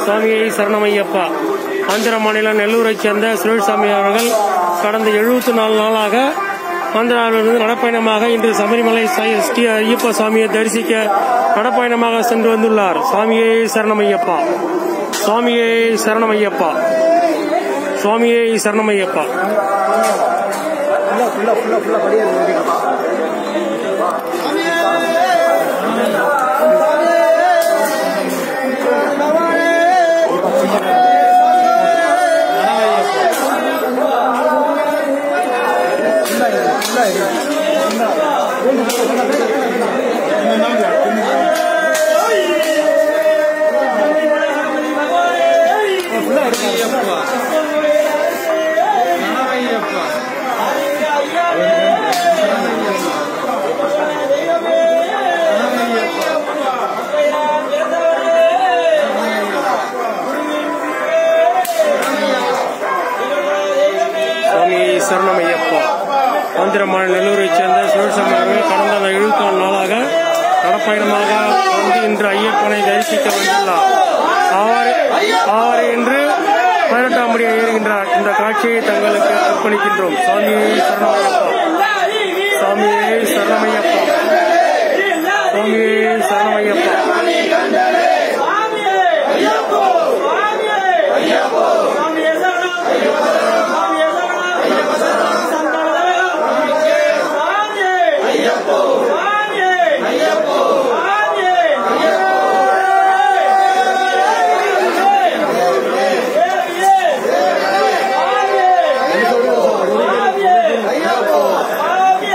சுவாமியை சரணமையப்பா. ஆந்திர மாநிலம் நெல்லூரைச் சேர்ந்த சுரேஷ்சாமி அவர்கள் கடந்த 74 நாளாக ஆந்திராவிலிருந்து நடப்பயணமாக இன்று சபரிமலை ஸ்ரீ ஐயப்ப சுவாமியை தரிசிக்க நடப்பயணமாக சென்று வந்துள்ளார். சுவாமியே சரணமையப்பா. சுவாமியே சரணமையப்பா. சுவாமியே சரணமையப்பா. சரணமையப்பா. ஆந்திர மாநில நெல்லூரைச் சேர்ந்த சுரேஷ்சாமி அவர்கள் கடந்த 74 நாளாக நடப்பயணமாக வந்து இன்று ஐயப்பனை தரிசிக்க வந்துள்ளார். இன்று 18ஆம் படி ஏறுகின்றார். இந்த காட்சியை தங்களுக்கு அர்ப்பணிக்கின்றோம். சுவாமியே சரணமையப்பா. சுவாமியே சரணமையப்பா. சுவாமியே சரணமையப்பா.